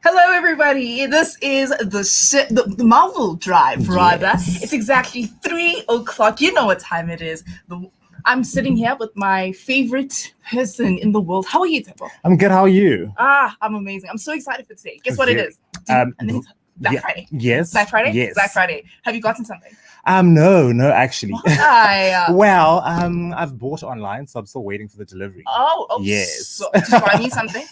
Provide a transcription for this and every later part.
Hello, everybody. This is the Melville Drive, rather. Yes. It's exactly 3 o'clock. You know what time it is. I'm sitting here with my favorite person in the world. How are you, Tshepo? I'm good. How are you? I'm amazing. I'm so excited for today. Guess what it is? Black Friday. Yes. Black Friday? Yes. Black Friday. Have you gotten something? No, actually. Why? Well, I've bought online, so I'm still waiting for the delivery. Oh, yes. So, did you buy me something?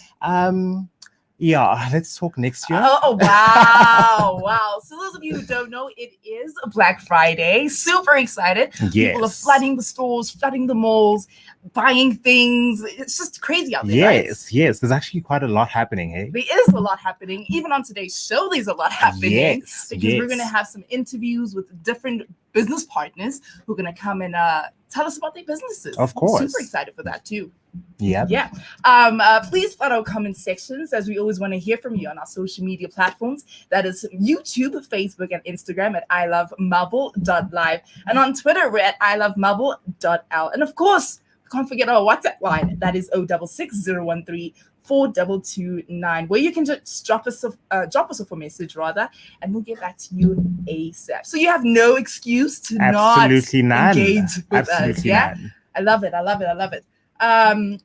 Yeah, let's talk next year. Oh, wow. So those of you who don't know, it is Black Friday. Super excited. Yes. People are flooding the stores, flooding the malls, buying things. It's just crazy out there, right? Yes. There's actually quite a lot happening, hey? There is a lot happening. Even on today's show, there's a lot happening. Yes. Because we're going to have some interviews with different business partners who are going to come and tell us about their businesses. Of course. Super excited for that too. Yeah. Please follow our comment sections, as we always want to hear from you on our social media platforms. That is YouTube, Facebook, and Instagram at ilovemelville.live. And on Twitter, we're at ilovemelville.l. And of course, can't forget our WhatsApp line. That is 066-013-4229, where you can just drop us off a message, rather, and we'll get back to you ASAP. So you have no excuse to not engage with us. Yeah, none. I love it. I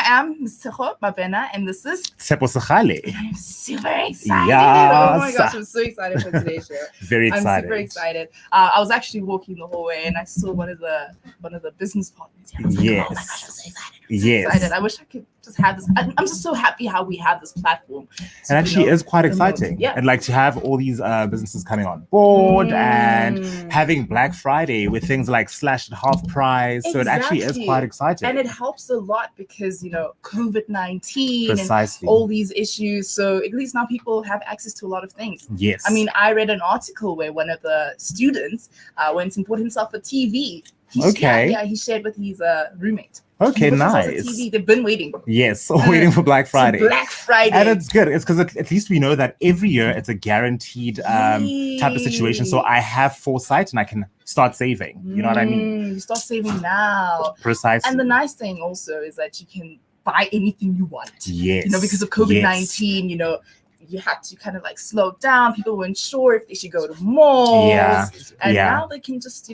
am Tshego, MABENA, and this is SEGALE. I'm super excited. Yes. Oh my gosh, I'm so excited for today's show. Very excited. I'm super excited. I was actually walking the hallway and I saw one of the business partners. I was like, Yes. oh my gosh, I'm so excited. I wish I could just have this. I'm just so happy how we have this platform. It actually is quite exciting. Yeah. And like to have all these businesses coming on board and having Black Friday with things like slashed at half price. So it actually is quite exciting. And it helps a lot because, COVID-19 Precisely. and all these issues. So at least now people have access to a lot of things. Yes. I mean, I read an article where one of the students went and bought himself a TV. He shared with his roommate. Okay, nice. TV. They've been waiting. Yes, waiting for Black Friday. Black Friday. And it's good. It's because at least we know that every year it's a guaranteed type of situation. So I have foresight and I can start saving. You know what I mean? You start saving now. Precisely. And the nice thing also is that you can buy anything you want. Yes. Because of COVID-19, you had to kind of like slow down. People weren't sure if they should go to malls. Yeah. And now they can just,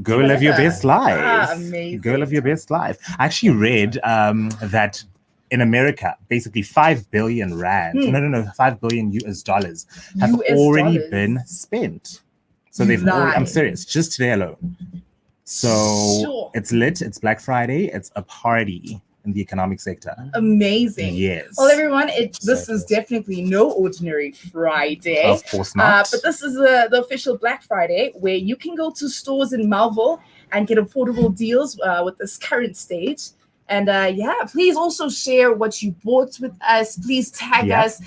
go live your best life. Amazing. Go live your best life. I actually read that in America, basically 5 billion rand, no, 5 billion US dollars have already been spent. So I'm serious, just today alone. So It's lit, it's Black Friday, it's a party in the economic sector. Amazing. Yes. Well, everyone, this is definitely no ordinary Friday. Of course not. But this is the official Black Friday where you can go to stores in Melville and get affordable deals with this current stage. And please also share what you bought with us. Please tag us,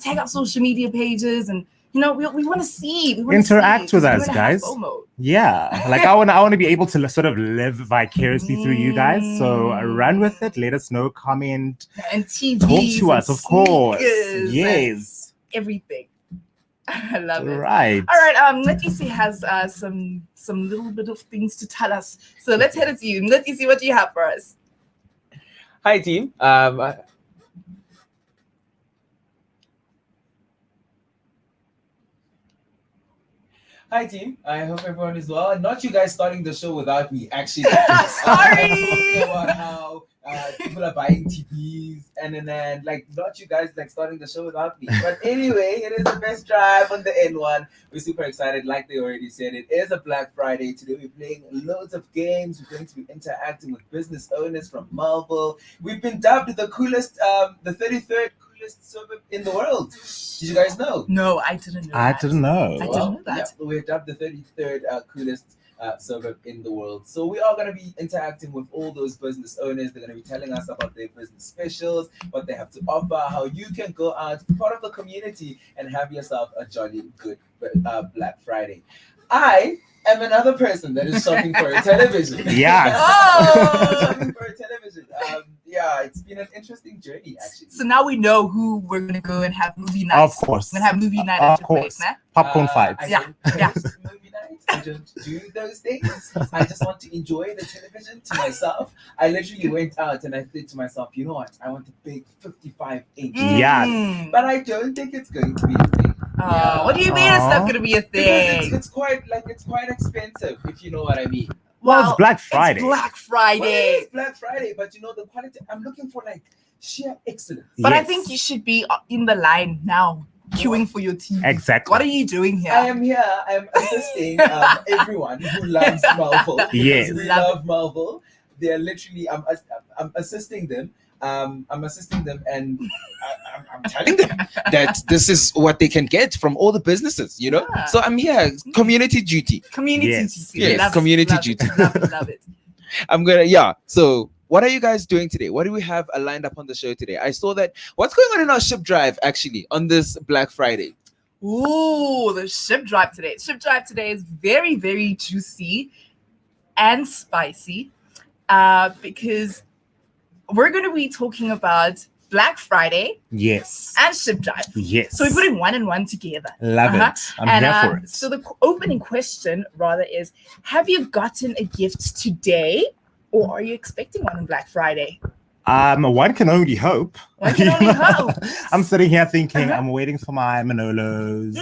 tag our social media pages, and we want to see. Interact with us, guys. Yeah, like I want to be able to sort of live vicariously through you guys. So run with it. Let us know. Comment and TV. Talk to us, of course. Yes, everything. I love it. Right. All right. Mncedisi has some little bit of things to tell us. So let's head it to you. Mncedisi, what do you have for us? Hi, team. Hi, team. I hope everyone is well. Not you guys starting the show without me, actually. Sorry. About how people are buying TVs and then not you guys starting the show without me. But anyway, it is the best drive on the N1. We're super excited. Like they already said, it is a Black Friday. Today we're playing loads of games. We're going to be interacting with business owners from Melville. We've been dubbed the coolest, the 33rd coolest suburb in the world. Did you guys know? No, I didn't know. I didn't know that. Yeah, we're dubbed the 33rd coolest suburb in the world. So we are going to be interacting with all those business owners. They're going to be telling us about their business specials, what they have to offer, how you can go out, be part of the community, and have yourself a jolly good Black Friday. I am another person that is shopping for a television. Yes. Shopping for a television. It's been an interesting journey, actually. So now we know who we're going to go and have movie night. Of course. We're going to have movie night at your place, man. Popcorn fights. Yeah. Movie night? night. I don't do those things. I just want to enjoy the television to myself. I literally went out and I said to myself, you know what? I want a big 55-inch. Yes. But I don't think it's going to be a thing. What do you mean it's not going to be a thing? Because it's quite expensive, if you know what I mean. Well, it's Black Friday. It's Black Friday. Well, it's Black Friday, but you know the quality. I'm looking for like sheer excellence. But I think you should be in the line now, queuing for your TV. Exactly. What are you doing here? I am here. I'm assisting everyone who loves Melville. Yes. We love Melville. They're literally. I'm assisting them. I'm assisting them, and I'm telling them that this is what they can get from all the businesses, you know. Yeah. So I'm here, community duty. Community Yes. duty. Yes, Love community it, duty. Love it. I'm gonna So what are you guys doing today? What do we have lined up on the show today? I saw that. What's going on in our ship drive actually on this Black Friday? Ooh, the ship drive today. Ship drive today is very, very juicy and spicy, because we're going to be talking about Black Friday Yes. and ship drive. Yes. So we're putting one and one together. Love it. I'm here for it. So the opening question rather is, have you gotten a gift today, or are you expecting one on Black Friday? One can only hope. One can only hope. I'm sitting here thinking I'm waiting for my Manolos,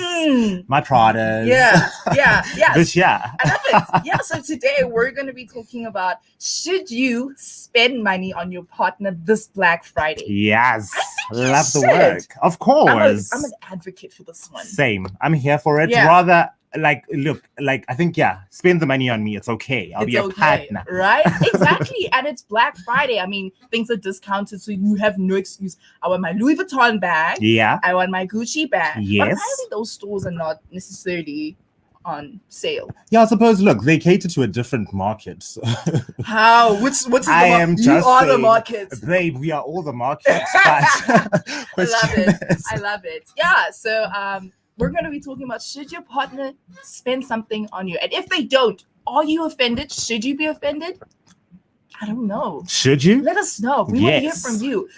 my Pradas. Yeah. But yeah. I love it. Yeah, so today we're going to be talking about, should you spend money on your partner this Black Friday? Yes. I think you Love the should. work. Of course. I'm an advocate for this one. Same. I'm here for it. Yeah. Rather, I think, spend the money on me. It's okay. I'll be a partner. Right? Exactly. And it's Black Friday. I mean, things are discounted, so you have no excuse. I want my Louis Vuitton bag. Yeah. I want my Gucci bag. Yes. But apparently those stores are not necessarily on sale. Yeah, I suppose, look, they cater to a different market. So. How? What's the I am you just are the saying, market. Babe, we are all the market. But I love it. Yeah. So we're going to be talking about, should your partner spend something on you? And if they don't, are you offended? Should you be offended? I don't know. Should you? Let us know. We want to hear from you.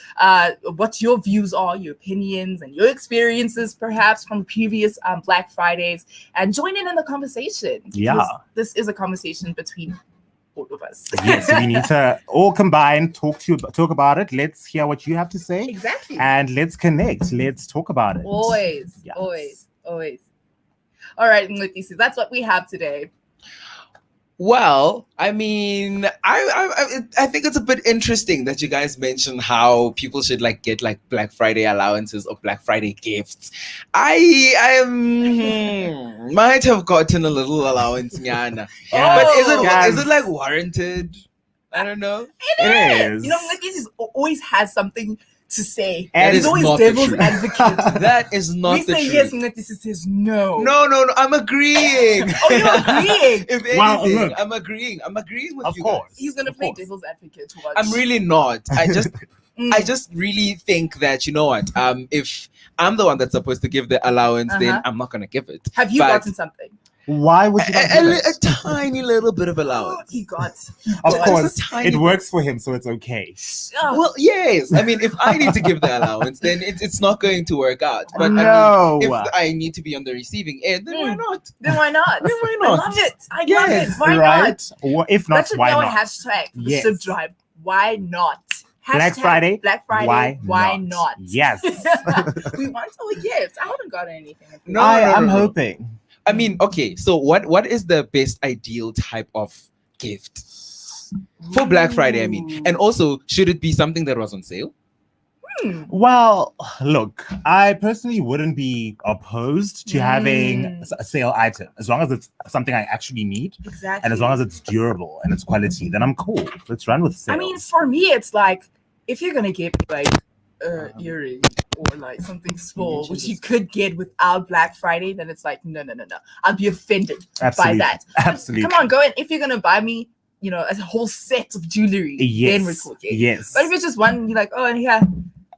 What your views are, your opinions, and your experiences, perhaps from previous Black Fridays, and join in the conversation. Yeah. This is a conversation between all of us. Yes, we need to all combine, talk about it. Let's hear what you have to say. Exactly. And let's connect. Let's talk about it. Always. Yes. Always. All right, Mncedisi, that's what we have today. Well, I mean, I think it's a bit interesting that you guys mentioned how people should get Black Friday allowances or Black Friday gifts. I might have gotten a little allowance, Nyana. But is it warranted? I don't know. It is. You know, Mncedisi always has something to say. And he's always devil's advocate. That is not we the say truth. yes, Mncedisi says no. No, I'm agreeing. Oh, you're agreeing. If anything, Well, look. I'm agreeing with Of you course. guys. He's gonna Of play course. devil's advocate. Watch. I'm really not. I just Mm. I just really think that, you know what, if I'm the one that's supposed to give the allowance, then I'm not gonna give it. Have you But gotten something? Why would you not do a it? tiny little bit of allowance. He got. Of Just course, a tiny it works for him, so it's okay. Well, yes. I mean, if I need to give the allowance, then it's not going to work out. But No. I mean, if I need to be on the receiving end, then why not? Then why not? Then why not? I love it. I love Yes, it. Why right? not? Or if not, That should why be our not? hashtag for the Yes. Ship Drive. Why not? Black Hashtag Friday. Black Friday. Why not? Yes. We want our gifts. I haven't gotten anything. No, I'm no. hoping. I mean, okay, so what is the best ideal type of gift for Black Friday? I mean, and also, should it be something that was on sale? Well, look, I personally wouldn't be opposed to having a sale item as long as it's something I actually need. Exactly. And as long as it's durable and it's quality, then I'm cool. Let's run with sales. I mean, for me, it's like, if you're gonna get earring or like something small, which you could get without Black Friday, then it's like, no. I'll be offended Absolutely. by that. Absolutely. Come on, go in. If you're gonna buy me, a whole set of jewelry, Yes. then we're talking. Yes. But if it's just one, you're like, oh, yeah.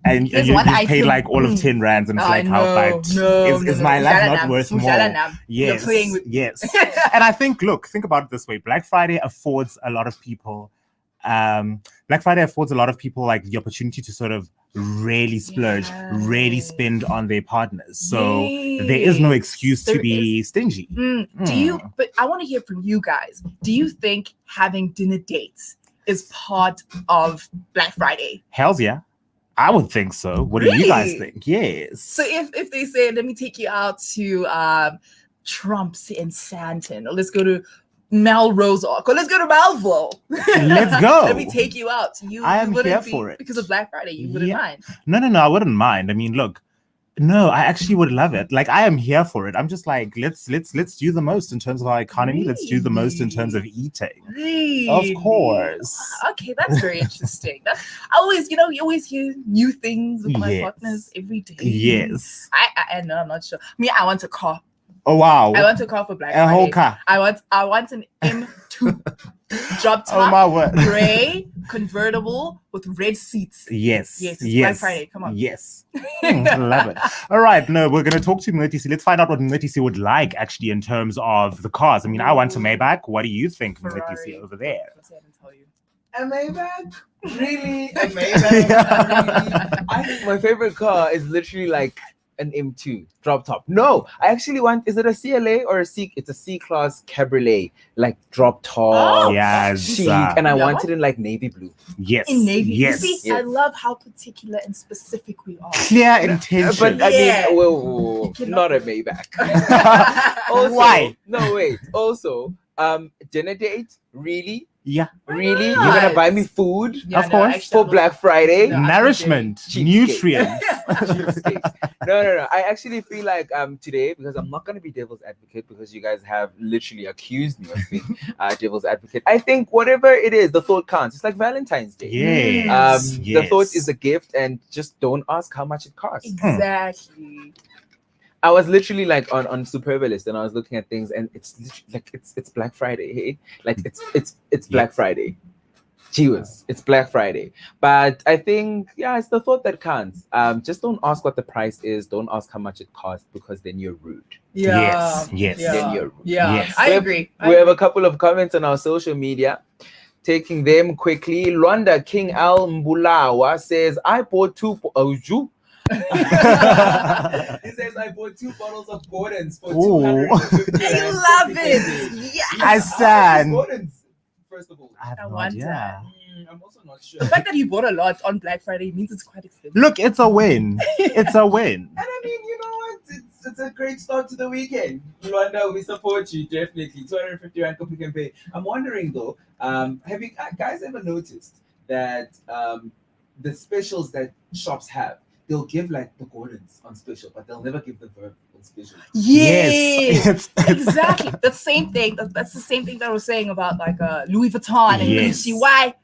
And There's you one paid item. like all of 10 rands and it's like, how bad is my life not worth more? You're Yes. playing with Yes. And I think, think about it this way. Black Friday affords a lot of people Black Friday affords a lot of people like the opportunity to sort of really splurge, really spend on their partners. So there is no excuse to be stingy. But I want to hear from you guys. Do you think having dinner dates is part of Black Friday? Hells yeah. I would think so. What do you guys think? Yes. So if they say, let me take you out to Trump's in Santon, or let's go to Melrose, or let's go to Melville. Let's go. Let me take you out. I am here for it. Because of Black Friday, you wouldn't mind. No, I wouldn't mind. I mean, look, no, I actually would love it. Like, I am here for it. I'm just like, let's do the most in terms of our economy. Let's do the most in terms of eating. Of course. Okay, that's very interesting. You always hear new things with my partners every day. Yes. I know, I'm not sure. I want a car. Oh wow! I want a car for Black Friday. A whole car. I want an M2 drop top. Oh my word! Gray convertible with red seats. Yes. Black Friday. Come on. Yes. Love it. All right. No, we're gonna talk to Mncedisi. Let's find out what Mncedisi would like actually in terms of the cars. I mean, I want a Maybach. What do you think, Mncedisi, over there? Let's go ahead and tell you. A Maybach? Really? A Maybach? Really? I think my favorite car is literally like an M2 drop top. No, I actually want, is it a CLA or a C? It's a C-Class Cabriolet, like drop top, chic, and I want it in like navy blue. Yes. In navy. Yes. You see, I love how particular and specific we are. Clear intention. But I mean, whoa, not a Maybach. Also, why? No, wait. Also, dinner date? Really? Yeah. Really? You're gonna buy me food? Of course. For Black Friday? Nourishment, nutrients. No. I actually feel like today, because I'm not gonna be devil's advocate, because you guys have literally accused me of being devil's advocate. I think whatever it is, the thought counts. It's like Valentine's Day. Yes. The thought is a gift, and just don't ask how much it costs. Exactly. I was literally like on Superbalist, and I was looking at things, and it's like it's Black Friday, hey? Like it's Black Friday. Jeez, it's Black Friday. But I think it's the thought that counts. Just don't ask what the price is. Don't ask how much it costs, because then you're rude. Yes. Then you're rude. Yes. I agree. We have a couple of comments on our social media. Taking them quickly. Luanda King Al Mbulawa says, I bought two. He says, I bought 2 bottles of Gordon's for 250. I love it. Yes. I stand. Gordon's, first of all. I want that. I'm also not sure. The fact that you bought a lot on Black Friday means it's quite expensive. Look, it's a win. It's a win. And I mean, you know what? It's a great start to the weekend. Luanda, we support you, definitely. 250 Rand we can pay. I'm wondering though, have you guys ever noticed that the specials that shops have, they'll give like the Gordons on special, but they'll never give the Verb on special. Yes. Exactly. The same thing. That's the same thing that I was saying about like Louis Vuitton and Gucci. Why?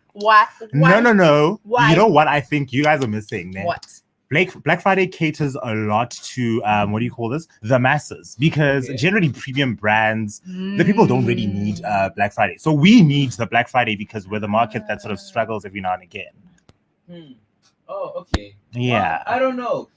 No. Why? You know what I think you guys are missing, man? What? Black Friday caters a lot to what do you call this? The masses, because generally premium brands, the people don't really need Black Friday. So we need the Black Friday because we're the market that sort of struggles every now and again. Oh, okay. Yeah. I don't know.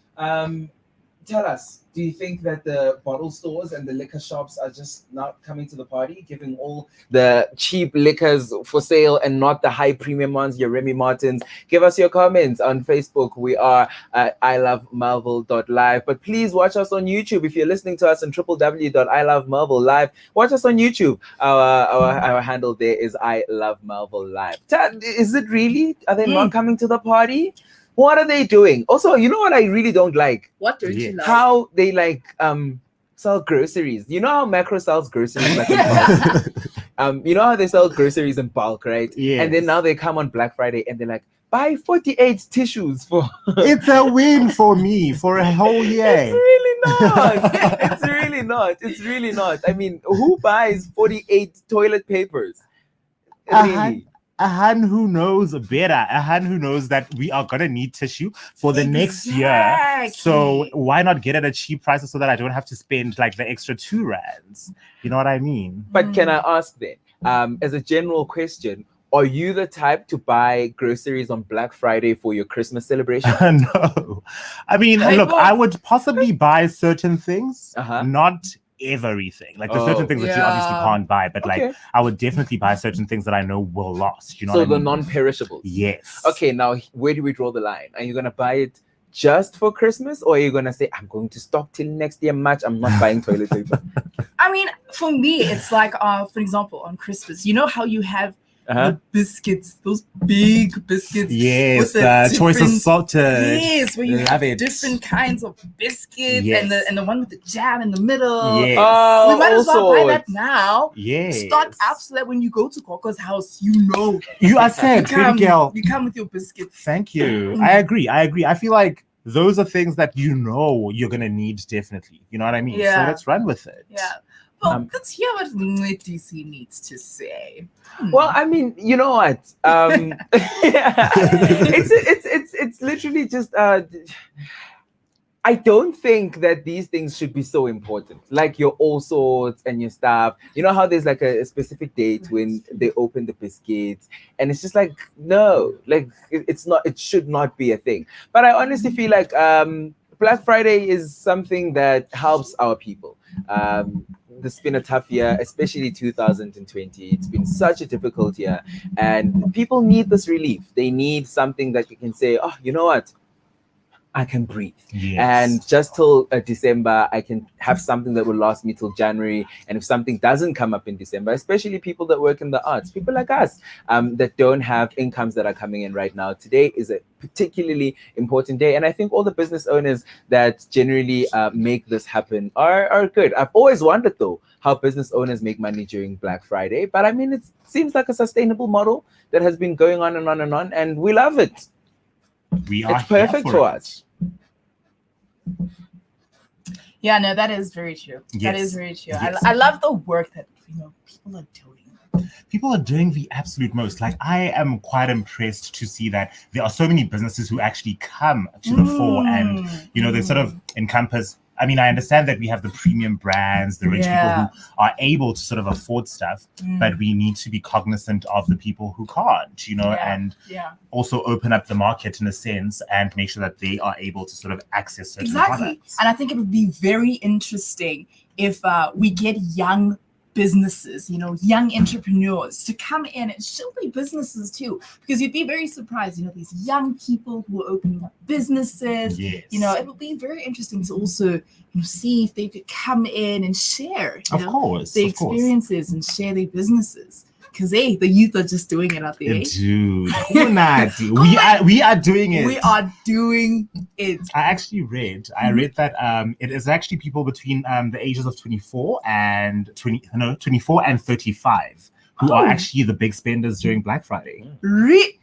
Tell us, do you think that the bottle stores and the liquor shops are just not coming to the party, giving all the cheap liquors for sale and not the high premium ones, your Remy Martins? Give us your comments on Facebook. We are at ilovemelville.live. But please watch us on YouTube. If you're listening to us on www.ilovemelville.live, watch us on YouTube. Our handle there is I Love Melville Live. Is it really? Are they not coming to the party? What are they doing? Also, you know what I really don't like? What don't you like? How they like sell groceries. You know how Macro sells groceries like in bulk? You know how they sell groceries in bulk, right? Yeah. And then now they come on Black Friday and they're like, buy 48 tissues for It's a win for me for a whole year. It's really not. It's really not. I mean, who buys 48 toilet papers? Really? A hand who knows better, a hand who knows that we are gonna need tissue for the next year. So why not get it at cheap prices so that I don't have to spend like the extra 2 rands? You know what I mean? But can I ask then, as a general question, are you the type to buy groceries on Black Friday for your Christmas celebration? No. I mean, look, I would possibly buy certain things, not everything. Like there's certain things that you obviously can't buy, but like I would definitely buy certain things that I know will last. You know, so what I the mean? non-perishables. Yes. Okay, now where do we draw the line? Are you gonna buy it just for Christmas, or are you gonna say I'm going to stock till next year March? I'm not buying toilet paper. I mean, for me, it's like, for example, on Christmas, you know how you have the biscuits, those big biscuits. Yes, the choice assorted. Yes, where you Love have it. different kinds of biscuits Yes. and the one with the jam in the middle. Yes. We might as well buy that now. Yes. Stock up so that when you go to Coco's house, you know. You are set, baby girl. You come with your biscuits. Thank you. I agree. I feel like those are things that you know you're gonna need definitely. You know what I mean? Yeah. So let's run with it. Yeah. Well, let's hear what Mncedisi needs to say. Well, I mean, you know what? It's literally just I don't think that these things should be so important. Like your all sorts and your stuff. You know how there's like a specific date when they open the biscuits, and it's just like no, like it should not be a thing. But I honestly feel like Black Friday is something that helps our people. This has been a tough year, especially 2020. It's been such a difficult year, and people need this relief. They need something that you can say, oh, you know what? I can breathe. Yes. And just till December, I can have something that will last me till January. And if something doesn't come up in December, especially people that work in the arts, people like us that don't have incomes that are coming in right now, today is a particularly important day. And I think all the business owners that generally make this happen are good. I've always wondered, though, how business owners make money during Black Friday. But I mean, it seems like a sustainable model that has been going on and on and on. And we love it. It's perfect for us. Yeah, no, that is very true. Yes. That is very true. Yes. I love the work that people are doing. People are doing the absolute most. Like I am quite impressed to see that there are so many businesses who actually come to the fore, and they sort of encompass. I mean, I understand that we have the premium brands, the rich people who are able to sort of afford stuff, but we need to be cognizant of the people who can't, and also open up the market in a sense and make sure that they are able to sort of access certain products. And I think it would be very interesting if we get young businesses, young entrepreneurs to come in and show their businesses too, because you'd be very surprised, these young people who are opening up businesses. Yes. It would be very interesting to also see if they could come in and share their experiences and share their businesses. Because the youth are just doing it out there. Dude, we are doing it. We are doing it. I actually read that it is actually people between the ages of 24 and 35 who are actually the big spenders during Black Friday.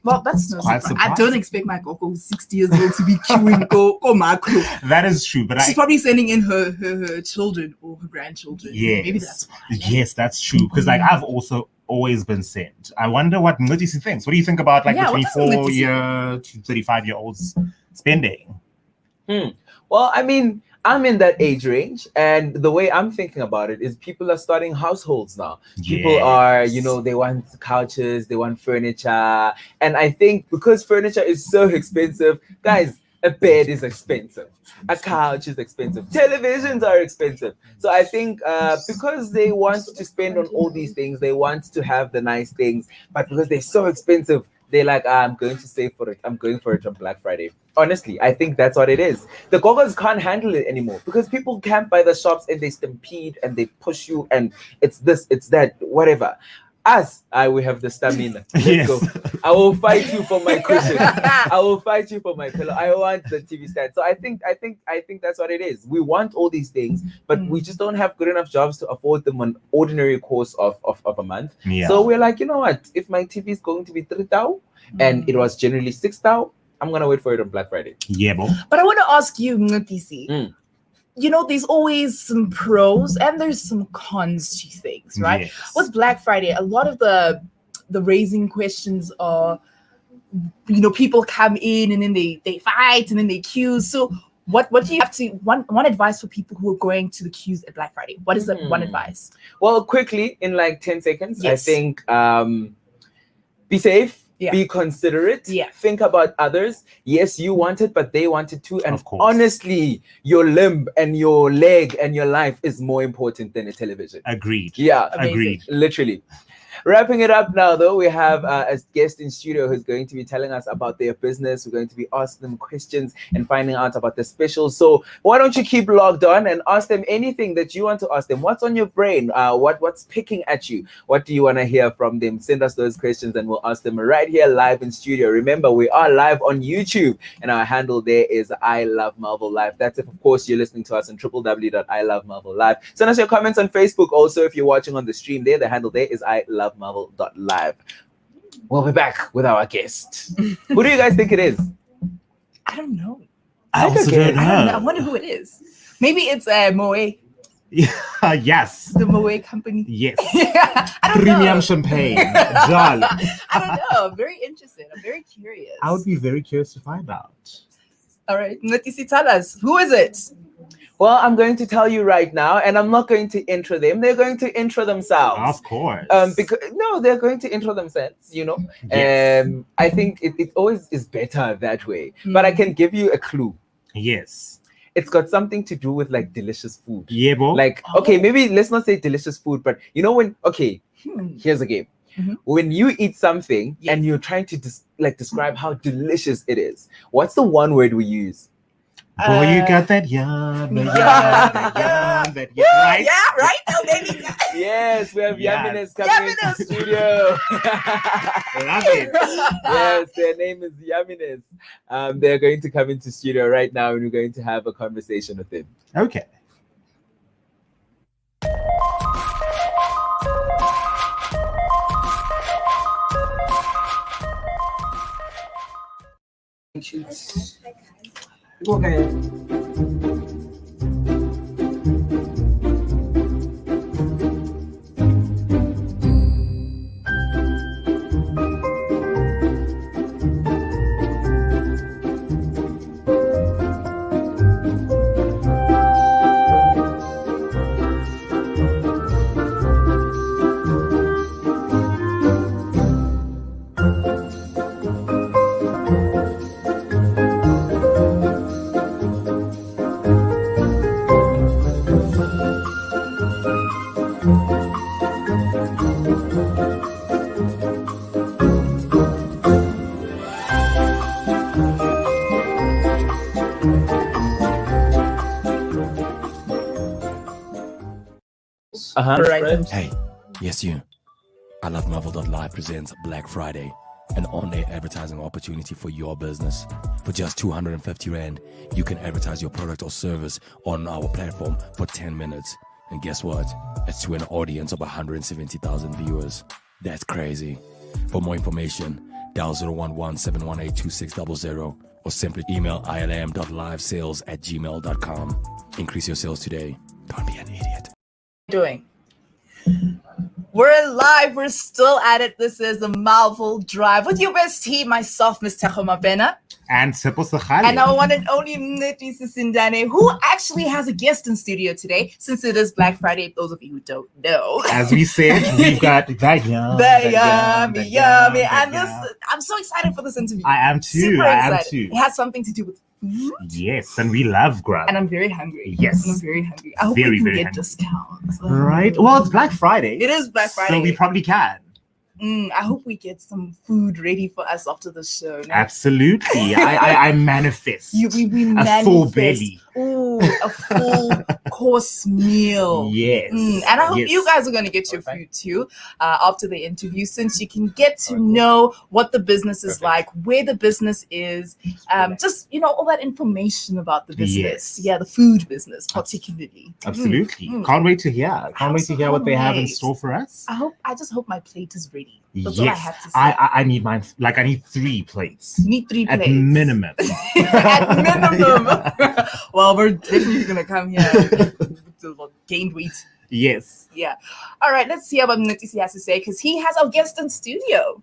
Well, that's no quite surprise. I don't expect my Gogo, who's 60 years old, to be queuing go macro. That is true, but she's probably sending in her children or her grandchildren. Yes. Maybe that's why. Yes, that's true. Because I've also always been sent. I wonder what Mncedisi thinks. What do you think about the 24-year to 35-year-olds spending? Well, I mean, I'm in that age range, and the way I'm thinking about it is people are starting households now. People are, they want couches, they want furniture. And I think because furniture is so expensive, guys, a bed is expensive. A couch is expensive. Televisions are expensive. So I think because they want to spend on all these things, they want to have the nice things, but because they're so expensive, they're like, I'm going to save for it. I'm going for it on Black Friday. Honestly, I think that's what it is. The Gogos can't handle it anymore because people camp by the shops and they stampede and they push you and it's this, it's that, whatever. We have the stamina. Let's go. I will fight you for my cushion. I will fight you for my pillow. I want the TV stand. So I think that's what it is. We want all these things, but we just don't have good enough jobs to afford them on ordinary course of a month. Yeah. So we're like, you know what? If my TV is going to be 3,000 and it was generally 6,000, I'm gonna wait for it on Black Friday. Yeah, bro. But I want to ask you, Mncedisi. There's always some pros and there's some cons to things, right? Yes. With Black Friday, a lot of the raising questions are, people come in and then they fight and then they queue. So what do you have to one advice for people who are going to the queues at Black Friday? What is that one advice? Well, quickly in like 10 seconds, Yes. I think be safe. Be considerate. Yeah. Think about others. Yes, you want it, but they want it too. And Of course. honestly, your limb and your leg and your life is more important than a television. Agreed. Yeah, Agreed. literally. Wrapping it up now, though, we have a guest in studio who's going to be telling us about their business. We're going to be asking them questions and finding out about the specials. So why don't you keep logged on and ask them anything that you want to ask them? What's on your brain? What's picking at you? What do you want to hear from them? Send us those questions and we'll ask them right here live in studio. Remember, we are live on YouTube and our handle there is I Love Melville Live. That's if, of course, you're listening to us on www.ilovemelvillelive. Send us your comments on Facebook. Also, if you're watching on the stream there, the handle there is I Love Melville.live. We'll be back with our guest. Who do you guys think it is? I don't know. I also don't know. I don't know. I wonder who it is. Maybe it's Moe, Yes. the Moe company. Yes. I don't Premium know. champagne. Jolly. I don't know. I'm very interested. I'm very curious. I would be very curious to find out. All right, Mncedisi, tell us, who is it? Well, I'm going to tell you right now, and I'm not going to intro them. They're going to intro themselves. Of course. Because they're going to intro themselves, you know. Yes. I think it always is better that way. But I can give you a clue. Yes. It's got something to do with like delicious food. Yeah, bo. Like, okay, maybe let's not say delicious food, but you know when, okay, here's a game. Mhm. When you eat something Yes. and you're trying to describe how delicious it is, what's the one word we use? Boy, you got that yum, yum, that yum, right? Yeah, right? Oh, baby. Yes, we have Yes. Yumminess coming into the studio. Love it. Yes, their name is Yumminess. They're going to come into studio right now and we're going to have a conversation with them. Okay. Okay. All right. Hey, yes you. I Love Melville.live presents Black Friday, an on-air advertising opportunity for your business. For just 250 Rand, you can advertise your product or service on our platform for 10 minutes. And guess what? It's to an audience of 170,000 viewers. That's crazy. For more information, dial 011-718-2600 or simply email ilam.livesales@gmail.com. Increase your sales today. Don't be an idiot. Doing? We're live. We're still at it. This is the Melville Drive with your best team, myself, Miss Tshego MABENA, And Tshepo Segale. and our one and only Mncedisi SINDANE, who actually has a guest in studio today, since it is Black Friday. Those of you who don't know, As we said, we've got that yum. the yummy, yummy, that and yum. this. I'm so excited for this interview. I am too. Super I am excited. too. It has something to do with food, Yes, and we love grub. and I'm very hungry. Yes. And I'm very hungry. I hope Very, we can very get hungry. discounts. Right. Well, it's Black Friday. It is Black Friday. So we probably can. I hope we get some food ready for us after the show. No? Absolutely. I manifest. We a full manifest. belly. Ooh, a full course meal. Yes. And I hope Yes. you guys are going to get your food too after the interview, since you can get to know what the business is like, where the business is, just, all that information about the business. Yes. Yeah, the food business particularly. Absolutely. Mm. Can't wait to hear. Can't wait to hear what they have in wait. store for us. I just hope my plate is ready. That's all I Yes. have to say. I need mine. Like, I need 3 plates. You need 3 At plates. minimum. At minimum. Well, we're definitely gonna come here to gain weight. Yes. Yeah. All right. Let's see what Mncedisi has to say, because he has our guest in studio.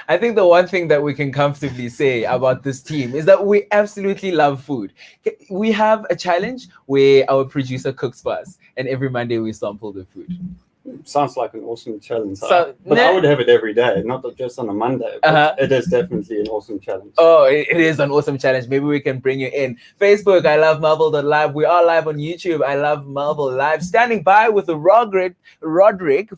I think the one thing that we can comfortably say about this team is that we absolutely love food. We have a challenge where our producer cooks for us, and every Monday we sample the food. Sounds like an awesome challenge. So, but I would have it every day, not just on a Monday. But it is definitely an awesome challenge. Oh, it is an awesome challenge. Maybe we can bring you in. Facebook, I love Melville.live. We are live on YouTube. I love Melville Live. Standing by with the Roderick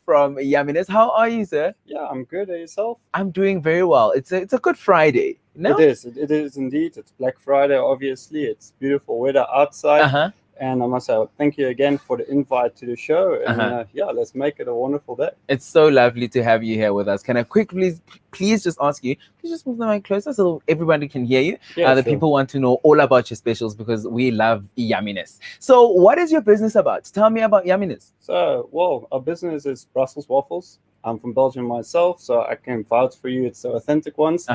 from Yaminis. How are you, sir? Yeah, I'm good. At yourself? I'm doing very well. It's a good Friday. No? It is indeed. It's Black Friday, obviously. It's beautiful weather outside. And I must say, thank you again for the invite to the show. And let's make it a wonderful day. It's so lovely to have you here with us. Can I quickly, please just ask you, please just move the mic closer so everybody can hear you. Yeah, the people want to know all about your specials because we love Yaminis. So what is your business about? Tell me about Yaminis. So, well, our business is Brussels waffles. I'm from Belgium myself, so I can vouch for you. It's the authentic ones.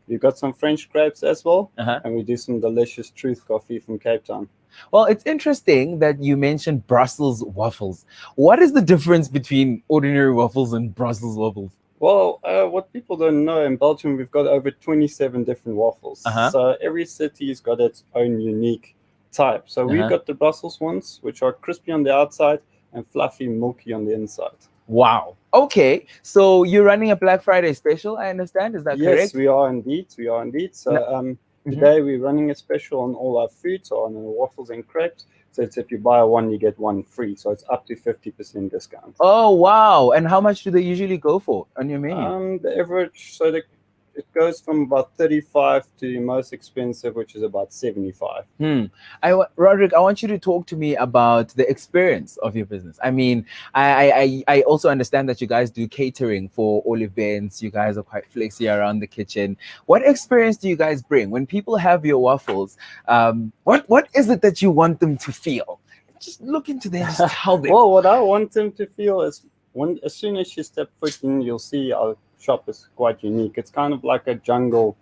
We've got some French crepes as well. And we do some delicious Truth coffee from Cape Town. Well, it's interesting that you mentioned Brussels waffles. What is the difference between ordinary waffles and Brussels waffles? Well, what people don't know, in Belgium, we've got over 27 different waffles. So every city's got its own unique type. So we've got the Brussels ones, which are crispy on the outside and fluffy, milky on the inside. Wow. Okay. So you're running a Black Friday special, I understand. Is that correct? Yes, we are indeed. So today we're running a special on all our foods, on our waffles and crepes. So it's if you buy one, you get one free. So it's up to 50% discount. Oh, wow. And how much do they usually go for on your menu? The average, it goes from about 35 to the most expensive, which is about 75. Roderick, I want you to talk to me about the experience of your business. I mean, I also understand that you guys do catering for all events. You guys are quite flexy around the kitchen. What experience do you guys bring when people have your waffles? What is it that you want them to feel? Just look into them, just tell them. Well, what I want them to feel is as soon as you step foot in, you'll see our shop is quite unique. It's kind of like a jungle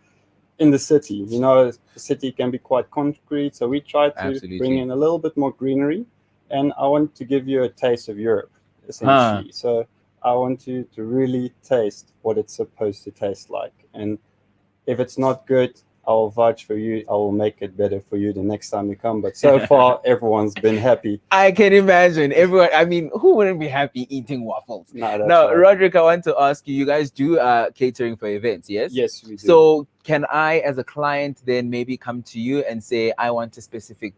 in the city. You know, the city can be quite concrete, so we try to bring in a little bit more greenery. And I want to give you a taste of Europe, essentially. So I want you to really taste what it's supposed to taste like. And if it's not good, I'll vouch for you. I will make it better for you the next time you come. But so far, everyone's been happy. I can imagine. Everyone, I mean, who wouldn't be happy eating waffles? Now, right. Roderick, I want to ask you, you guys do catering for events, yes? Yes, we do. So can I, as a client, then maybe come to you and say, I want a specific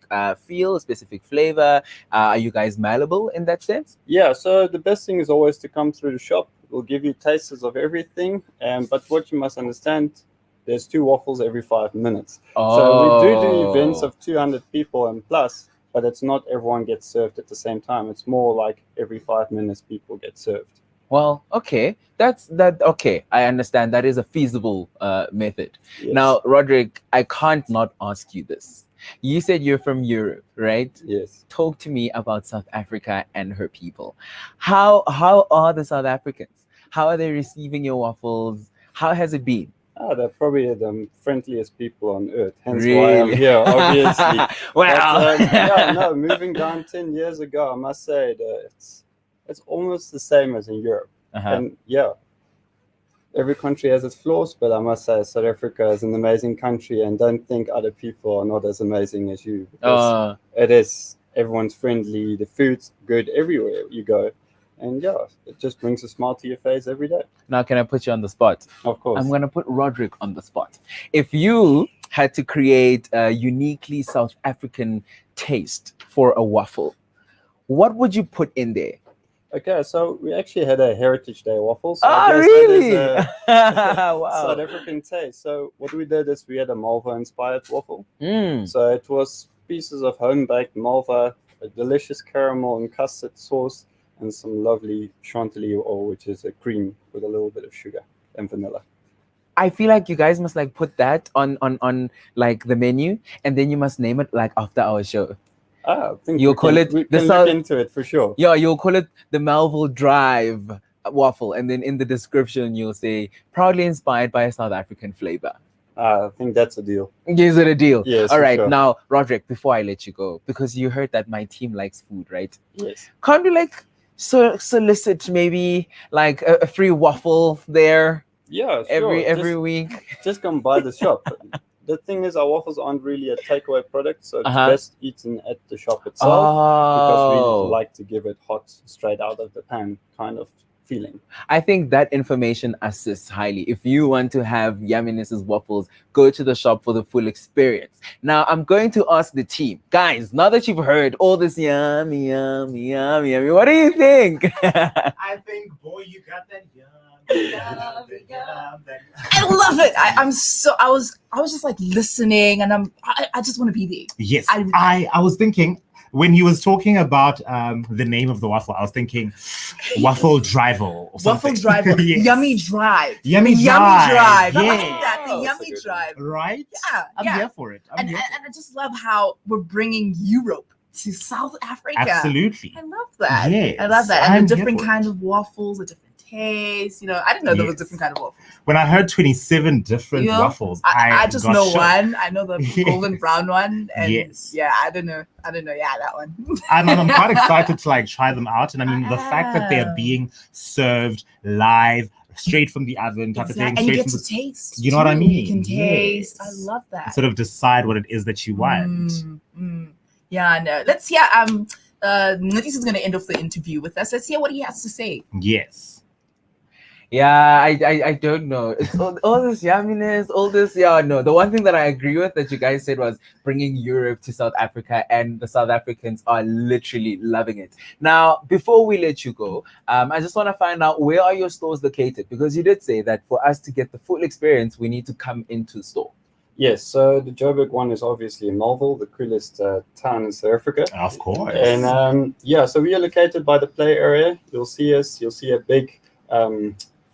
feel, a specific flavor? Are you guys malleable in that sense? Yeah, so the best thing is always to come through the shop. We'll give you tasters of everything. But what you must understand, there's 2 waffles every 5 minutes. So we do events of 200 people and plus, but it's not everyone gets served at the same time. It's more like every 5 minutes people get served. Well, okay. Okay. I understand. That is a feasible method. Yes. Now, Roderick, I can't not ask you this. You said you're from Europe, right? Yes. Talk to me about South Africa and her people. How are the South Africans? How are they receiving your waffles? How has it been? They're probably the friendliest people on earth. Hence really? why I'm here, obviously. Wow. But, moving down 10 years ago, I must say that it's almost the same as in Europe. And every country has its flaws, but I must say South Africa is an amazing country, and don't think other people are not as amazing as you. Because it is. Everyone's friendly. The food's good everywhere you go. And it just brings a smile to your face every day. Now, can I put you on the spot? Of course. I'm going to put Roderick on the spot. If you had to create a uniquely South African taste for a waffle, what would you put in there? Okay, so we actually had a Heritage Day waffle. So really? Wow. South African taste. So what we did is we had a Malva-inspired waffle. So it was pieces of home-baked Malva, a delicious caramel and custard sauce, and some lovely chantilly oil, which is a cream with a little bit of sugar and vanilla. I feel like you guys must like put that on like the menu, and then you must name it like after our show. I think you'll call it we can look into it for sure. Yeah, you'll call it the Melville Drive waffle, and then in the description you'll say proudly inspired by a South African flavor. I think that's a deal. Is it a deal? Yes. All right. Sure. Now, Roderick, before I let you go, because you heard that my team likes food, right? Yes. Can't you like solicit maybe like a free waffle there? Yeah, sure. Every week. Just come by the shop. the thing is, our waffles aren't really a takeaway product, so it's best eaten at the shop itself because we like to give it hot, straight out of the pan kind of feeling. I think that information assists highly. If you want to have Yumminess's waffles, go to the shop for the full experience. Now, I'm going to ask the team, guys, now that you've heard all this yummy, yummy, yummy, yummy, what do you think? I think, boy, you got that yum. I love it. I was just like listening, and I just want to be there. Yes, I was thinking when he was talking about the name of the waffle, I was thinking Waffle Drival or something. Waffle Drival. Yes. Yummy Drive. Yummy Drive. I Yeah. like that. The Yummy Drive. Right? Yeah. I'm here for it. And I just love how we're bringing Europe to South Africa. Absolutely. I love that. Yes, I love that. And I'm the here different for it. kinds of waffles, the different tastes. I didn't know there was different kind of waffles. When I heard 27 different waffles, I just got know shook. one. I know the Yes. golden brown one. And Yes. yeah, I don't know. Yeah, that one. I'm quite excited to like try them out. And I mean, the fact that they're being served live, straight from the oven type of thing. And you straight get from to taste. You know what I mean? You can taste. Yes. I love that. Sort of decide what it is that you want. Yeah, I know. Let's hear. Mncedisi is going to end off the interview with us. Let's hear what he has to say. Yes. Yeah, I don't know. It's all this yumminess, all this. Yeah, no. The one thing that I agree with that you guys said was bringing Europe to South Africa, and the South Africans are literally loving it. Now, before we let you go, I just want to find out, where are your stores located? Because you did say that for us to get the full experience, we need to come into store. Yes, so the Joburg one is obviously in Melville, the coolest town in South Africa. Of course. And so we are located by the play area. You'll see us. You'll see a big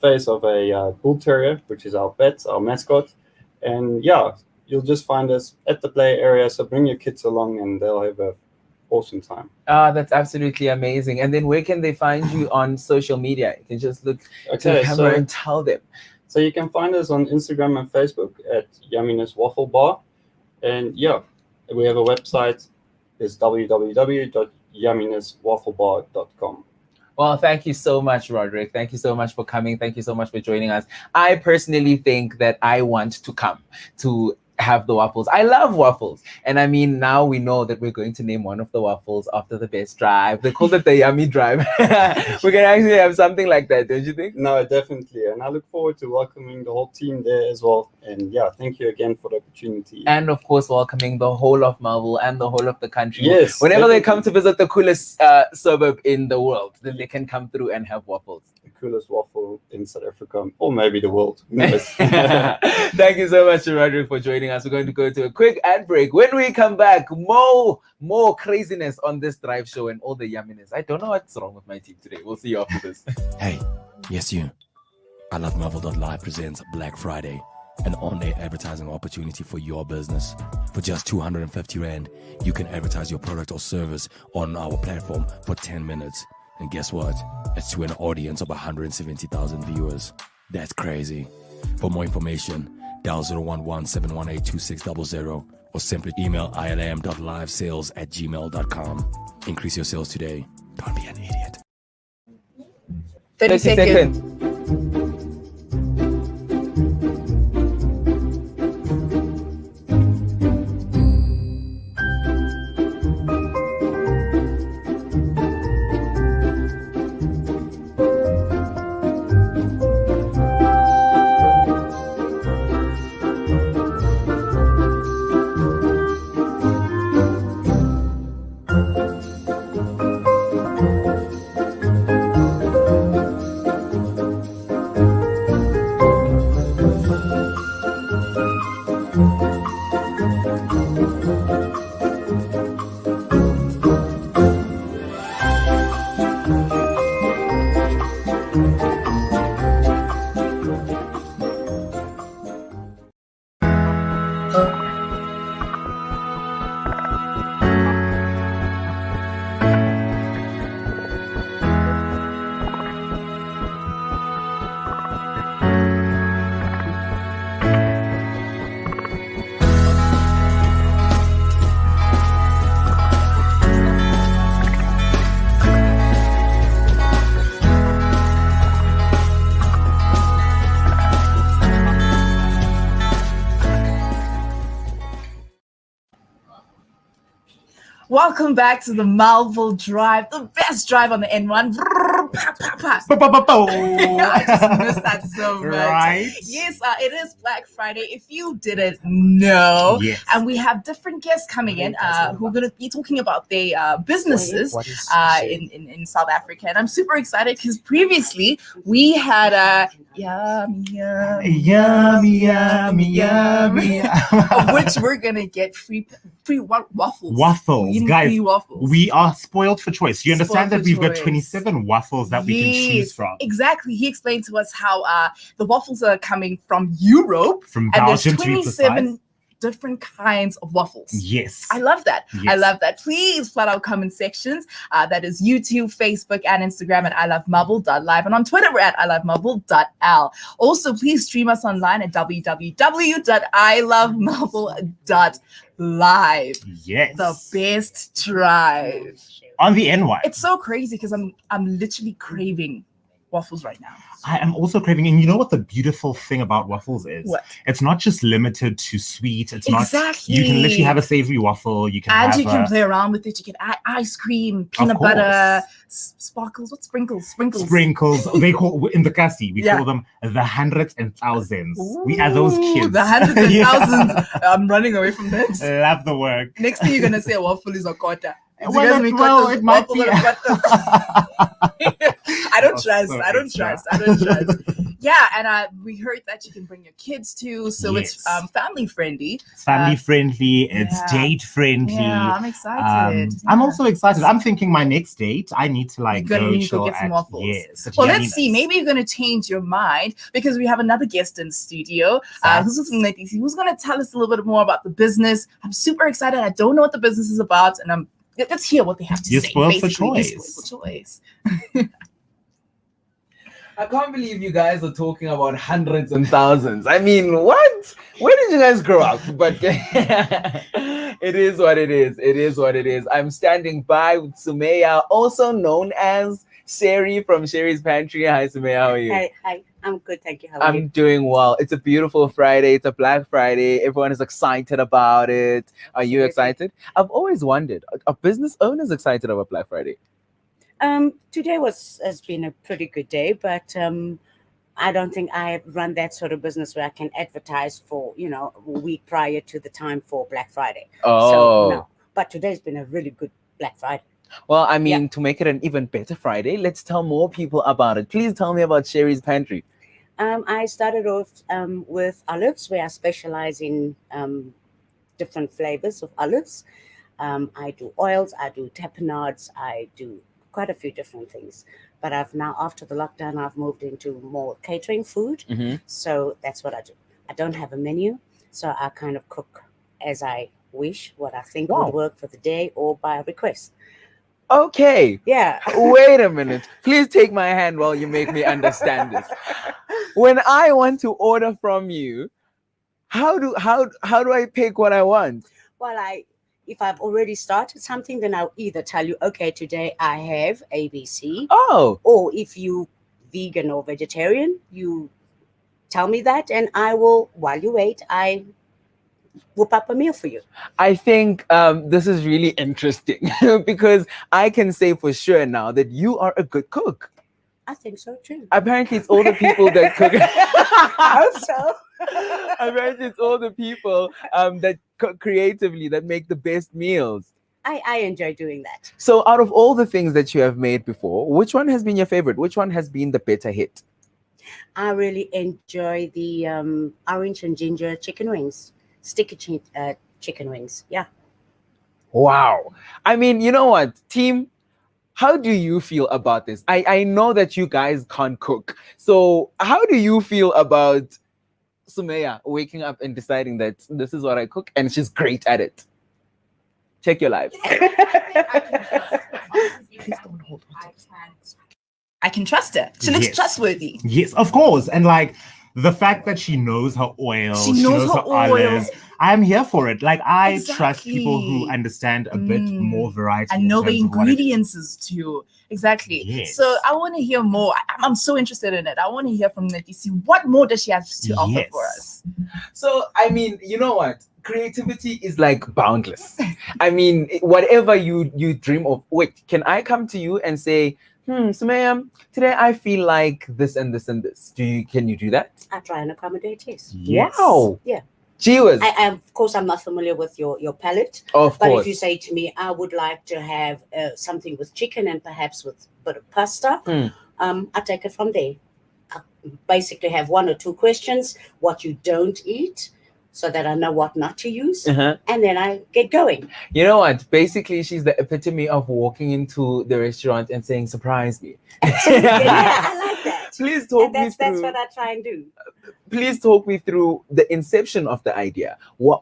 face of a bull terrier, which is our pet, our mascot. And yeah, you'll just find us at the play area. So bring your kids along, and they'll have an awesome time. That's absolutely amazing. And then where can they find you on social media? You can just look to the camera and tell them. So you can find us on Instagram and Facebook at Yumminess Waffle Bar. And yeah, we have a website. It's www.yumminesswafflebar.com. Well, thank you so much, Roderick. Thank you so much for coming. Thank you so much for joining us. I personally think that I want to come to have the waffles. I love waffles. And I mean, now we know that we're going to name one of the waffles after the best drive. They called it the Yummy Drive. We can actually have something like that, don't you think? No, definitely. And I look forward to welcoming the whole team there as well. And yeah, thank you again for the opportunity. And of course, welcoming the whole of Melville and the whole of the country. Yes. Whenever they come to visit the coolest suburb in the world, then they can come through and have waffles. The coolest waffle in South Africa, or maybe the world. Thank you so much, Roderick, for joining us. We're going to go to a quick ad break. When we come back, more craziness on this drive show and all the yumminess. I don't know what's wrong with my team today. We'll see you after this. Hey, yes you. I Love Marvel.live presents Black Friday, an on-air advertising opportunity for your business. For just 250 Rand, you can advertise your product or service on our platform for 10 minutes. And guess what? It's to an audience of 170,000 viewers. That's crazy. For more information, dial 011-718-2600 or simply email ilam.livesales@gmail.com. Increase your sales today. Don't be an idiot. 30 seconds. Welcome back to the Melville Drive, the best drive on the N1. I just missed that so much. Right? Yes, it is Black Friday. If you didn't know, Yes. and we have different guests coming in who are going to be talking about their businesses in South Africa. And I'm super excited because previously we had yummy, of which we're going to get free waffles. Waffles, guys. Free waffles. We are spoiled for choice. You understand Spoiled that for we've got choice. 27 waffles that we can choose from. Exactly. He explained to us how the waffles are coming from Europe. From And there's Belgium, to be 27 precise. different kinds of waffles. Yes. I love that. Yes. I love that. Please flood our comment sections. That is YouTube, Facebook, and Instagram at ilovemarvel.live. And on Twitter, we're at ilovemarvel.l. Also, please stream us online at www.ilovemarvel.live. Yes. The best drive. On the N1. It's so crazy because I'm literally craving waffles right now. I am also craving, and you know what the beautiful thing about waffles is? What? It's not just limited to sweet. It's Exactly. not. You can literally have a savory waffle. You can And have you can play around with it. You can add ice cream, peanut course. butter, sparkles. What sprinkles? Sprinkles. They call in the Kasi. We Yeah. call them the hundreds and thousands. We are those Ooh, kids. The hundreds and Yeah. thousands. I'm running away from that. Love the work. Next thing you're gonna say a waffle is a quarter. Well, it might be. I don't Oh, trust. so I don't extra. trust. I don't trust. Yeah, and we heard that you can bring your kids too, so it's Yes. family friendly. It's family friendly. It's yeah. date friendly. Yeah, I'm excited. I'm Yeah. also excited. I'm thinking my next date, I need to like You're gonna need to chill go get some at- waffles. Yes. at Well, Yummy let's see. Nuts. Maybe you're going to change your mind because we have another guest in studio who's with Mncedisi, who's going to tell us a little bit more about the business. I'm super excited. I don't know what the business is about, and let's hear what they have to You're say. spoiled for basically. choice. You're spoiled for choice. I can't believe you guys are talking about hundreds and thousands. I mean, what? Where did you guys grow up? But it is what it is. It is what it is. I'm standing by with Sumaya, also known as Sherry from Sherry's Pantry. Hi, Sumaya. How are you? Hi. I'm good, thank you. How are you? I'm doing well. It's a beautiful Friday. It's a Black Friday. Everyone is excited about it. Are you Absolutely. excited? I've always wondered, are business owners excited about Black Friday? Today has been a pretty good day, but I don't think I run that sort of business where I can advertise for a week prior to the time for Black Friday. Oh, So no. But today's been a really good Black Friday. well, I mean, to make it an even better Friday, let's tell more people about it. Please tell me about Sherry's Pantry. I started off with olives, where I specialize in different flavors of olives. I do oils, I do tapenades, I do quite a few different things. But I've now, after the lockdown, I've moved into more catering food. So that's what I do. I don't have a menu, so I kind of cook as I wish, what I think Wow. would work for the day or by request. Okay. Yeah. Wait a minute. Please take my hand while you make me understand this. When I want to order from you, how do I pick what I want? Well, if I've already started something, then I'll either tell you, okay, today I have ABC, Oh, or if you vegan or vegetarian, you tell me that, and I will, while you wait, I whip up a meal for you. I think this is really interesting because I can say for sure now that you are a good cook. I think so too. Apparently, it's all the people that cook. I hope so. Apparently, it's all the people that cook creatively that make the best meals. I enjoy doing that. So, out of all the things that you have made before, which one has been your favorite? Which one has been the better hit? I really enjoy the orange and ginger chicken wings, sticky chicken wings. Yeah. Wow. I mean, you know what, team? How do you feel about this? I know that you guys can't cook. So how do you feel about Sumaya waking up and deciding that this is what I cook and she's great at it? Check your lives. I can trust her. She looks Yes. trustworthy. Yes, of course. And like the fact that she knows her oil, She knows her olives. I'm here for it. Like, I trust people who Exactly. understand a bit more variety and know in the terms of what it is. ingredients too. Exactly. Yes. So I want to hear more. I'm so interested in it. I want to hear from Mncedisi. What more does she have to offer for us? So, I mean, you know what? Creativity is like boundless. I mean, whatever you dream of. Wait, can I come to you and say, Sumaya, today I feel like this and this and this. Can you do that? I try and accommodate, yes. Wow. Yeah. Gee whiz. Of course, I'm not familiar with your palate. Of But course. if you say to me, I would like to have something with chicken and perhaps with a bit of pasta, I take it from there. I basically have 1 or 2 questions, what you don't eat, so that I know what not to use, and then I get going. You know what? Basically, she's the epitome of walking into the restaurant and saying, surprise me. Yeah, I like that. Please talk me That's through. what I try and do. Please talk me through the inception of the idea.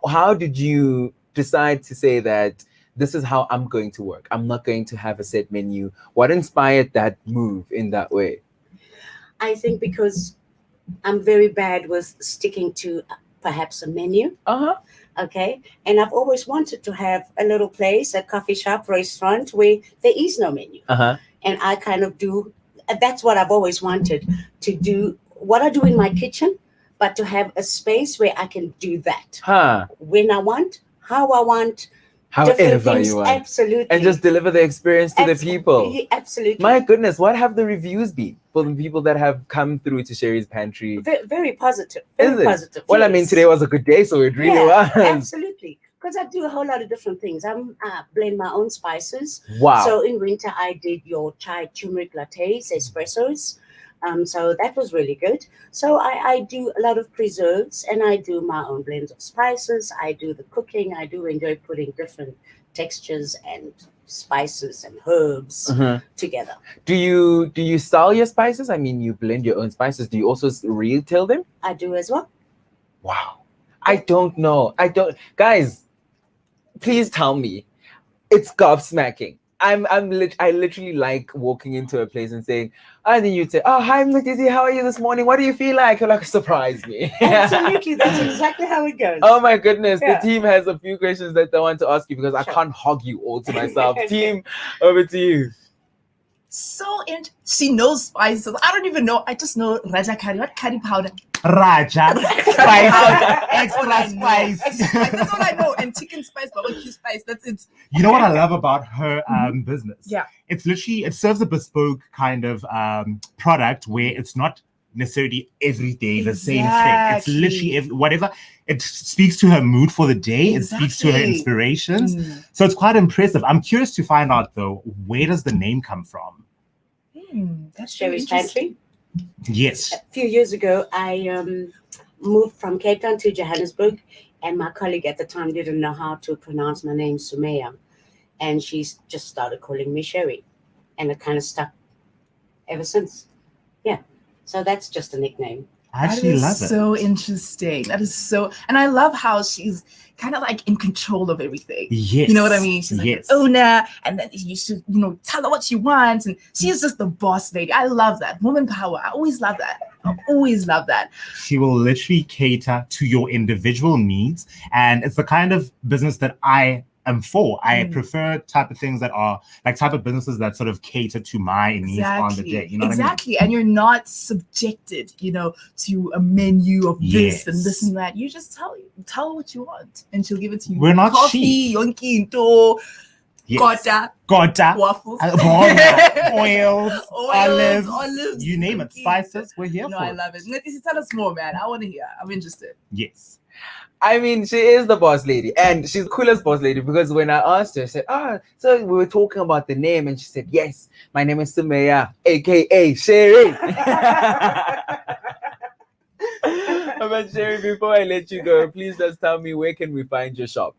How did you decide to say that this is how I'm going to work? I'm not going to have a set menu. What inspired that move in that way? I think because I'm very bad with sticking to perhaps a menu. Okay. And I've always wanted to have a little place, a coffee shop, restaurant where there is no menu. And I kind of do, that's what I've always wanted to do, what I do in my kitchen, but to have a space where I can do that. When I want, how I want, however you want. Absolutely. And just deliver the experience to the people. Absolutely. My goodness, what have the reviews been for the people that have come through to Sherry's Pantry? Very positive. Very positive. Well, yes. I mean, today was a good day, so it really was. Absolutely. Because I do a whole lot of different things. I blend my own spices. Wow. So in winter, I did your chai turmeric lattes, espressos. So that was really good. So I do a lot of preserves and I do my own blends of spices. I do the cooking. I do enjoy putting different textures and spices and herbs together. Do you sell your spices? I mean, you blend your own spices. Do you also retail them? I do as well. Wow. I don't know. Guys, please tell me. It's gobsmacking. I literally like walking into a place and saying, and then you'd say, oh, hi, Mncedisi, how are you this morning? What do you feel like? You're like, surprise me. Absolutely. That's exactly how it goes. Oh my goodness. Yeah. The team has a few questions that they want to ask you because I can't hog you all to myself. Team, over to you. So she knows spices. I don't even know. I just know Raja curry. What curry powder? Raja spice, extra spice. That's all I know. And chicken spice, barbecue spice. That's it. You know what I love about her business? Yeah. It's literally, it serves a bespoke kind of product where it's not necessarily every day the same thing. It's literally whatever. It speaks to her mood for the day. It speaks to her inspirations. So it's quite impressive. I'm curious to find out though, where does the name come from? That's Sherry's Pantry. Yes. A few years ago, I moved from Cape Town to Johannesburg, and my colleague at the time didn't know how to pronounce my name, Sumaya, and she just started calling me Sherry, and it kind of stuck ever since. Yeah, so that's just a nickname. I actually love it. So interesting. That is so, and I love how she's kind of like in control of everything. Yes. You know what I mean? She's like an owner, and then you should, tell her what she wants, and she's just the boss lady. I love that. Woman power. I always love that. I always love that. She will literally cater to your individual needs, and it's the kind of business that I am for. I prefer type of things that are like type of businesses that sort of cater to my needs on the day. You know what I mean? And you're not subjected, to a menu of this and this and that. You just tell her what you want, and she'll give it to you. We're not coffee, yonki, into gota, waffles, oils, olives, you name it, spices. We're here for I love it. Mncedisi, tell us more, man. I want to hear. I'm interested. Yes. I mean, she is the boss lady, and she's the coolest boss lady because when I asked her, I said, so we were talking about the name, and she said, yes, my name is Sumaya, aka Sherry. But Sherry, before I let you go, please just tell me, where can we find your shop?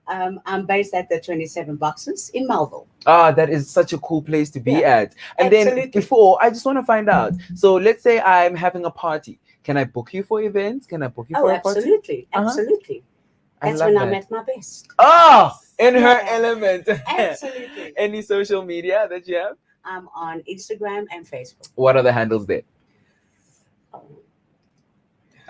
I'm based at the 27 Boxes in Melville. That is such a cool place to be at. And then before, I just want to find out. So let's say I'm having a party. Can I book you for events? Can I book you for a party? Absolutely. Absolutely. That's when I'm at my best. In her element. Absolutely. Any social media that you have? I'm on Instagram and Facebook. What are the handles there?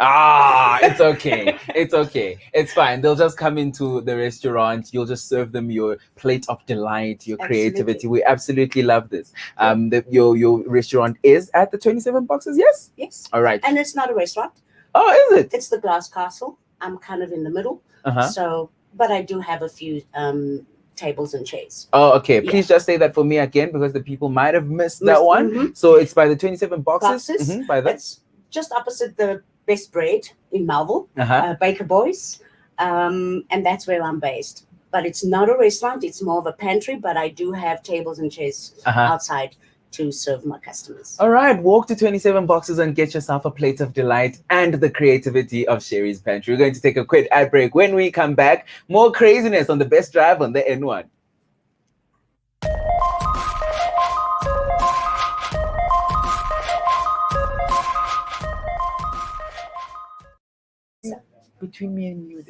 It's okay. It's okay. It's fine. They'll just come into the restaurant. You'll just serve them your plate of delight, your creativity. We absolutely love this. Your restaurant is at the 27 Boxes, yes? Yes. All right. And it's not a restaurant. Oh, is it? It's the Glass Castle. I'm kind of in the middle. Uh-huh. So, but I do have a few tables and chairs. Oh, okay. Please just say that for me again, because the people might have missed that one. Mm-hmm. So it's by the 27 Boxes. Mm-hmm. By that. It's just opposite the Best Bread in Melville, Uh-huh. Baker Boys, and that's where I'm based. But it's not a restaurant; it's more of a pantry. But I do have tables and chairs outside to serve my customers. All right, walk to 27 Boxes and get yourself a plate of delight and the creativity of Sherry's Pantry. We're going to take a quick ad break. When we come back, more craziness on the best drive on the N1. Between me and you,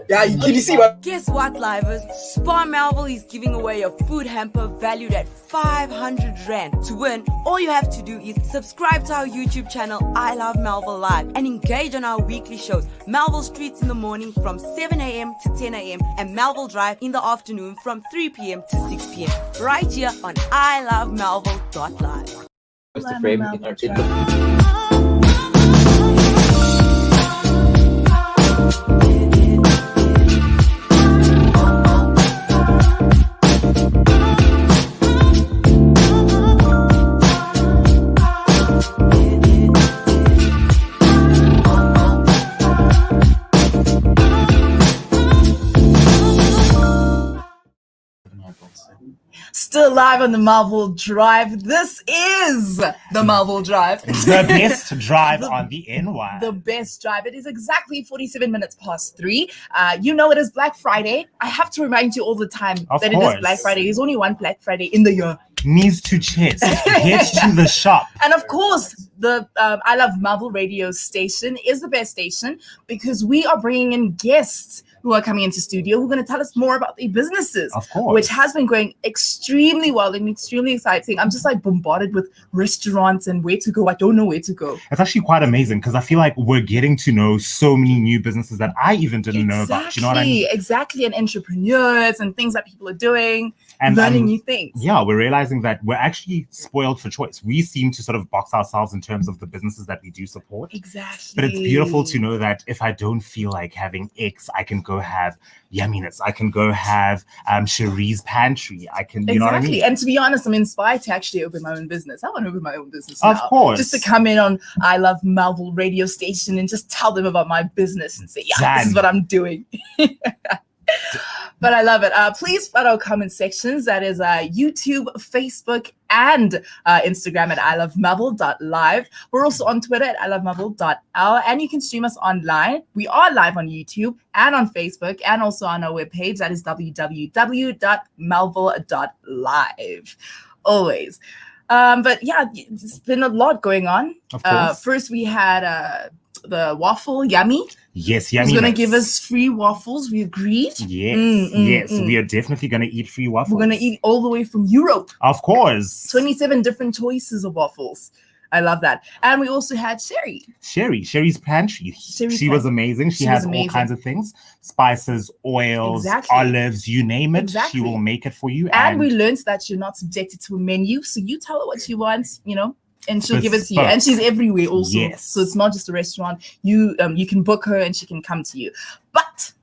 Yeah, can you see what? Guess what, livers? Spar Melville is giving away a food hamper valued at 500 Rand. To win, all you have to do is subscribe to our YouTube channel, I Love Melville Live, and engage on our weekly shows, Melville Streets in the morning from 7 a.m. to 10 a.m. and Melville Drive in the afternoon from 3 p.m. to 6 p.m. right here on ilovemelville.live. Mr. Frame, Still live on the Melville Drive. This is the Melville Drive. The best drive on the N1. The best drive. It is exactly 47 minutes past 3. You know it is Black Friday. I have to remind you all the time Of that course. it is Black Friday. There's only one Black Friday in the year. Knees to chest. Head to the shop. And of course, the I Love Melville radio station is the best station because we are bringing in guests who are coming into studio who are going to tell us more about their businesses, Of course. which has been going extremely well and extremely exciting. I'm just like bombarded with restaurants and where to go. I don't know where to go. It's actually quite amazing because I feel like we're getting to know so many new businesses that I even didn't know about. You know what I mean? Exactly. And entrepreneurs and things that people are doing And learning new things. Yeah, we're realizing that we're actually spoiled for choice. We seem to sort of box ourselves in terms of the businesses that we do support. Exactly. But it's beautiful to know that if I don't feel like having X, I can go have Yumminess. I can go have Cherie's Pantry. I can, you know what I mean? And to be honest, I'm inspired to actually open my own business. I want to open my own business Of now. course. Just to come in on I Love Melville radio station and just tell them about my business and say, yeah, this Done. is what I'm doing. But I love it. Please follow comment sections. That is YouTube, Facebook, and Instagram at ilovemelville.live. We're also on Twitter at ilovemelville.l, and you can stream us online. We are live on YouTube and on Facebook and also on our webpage. That is www.melville.live. Always. But yeah, it's been a lot going on. Of course. First, we had the waffle Yummy. Yes, He's going to give us free waffles. We agreed. Yes, we are definitely going to eat free waffles. We're going to eat all the way from Europe. Of course. 27 different choices of waffles. I love that. And we also had Sherry's Pantry. She was amazing. She has all kinds of things. Spices, oils, olives, you name it. She will make it for you. And we learned that you're not subjected to a menu. So you tell her what she wants, you know, and she'll give it to you. And she's everywhere also. Yes. So it's not just a restaurant. You can book her and she can come to you. But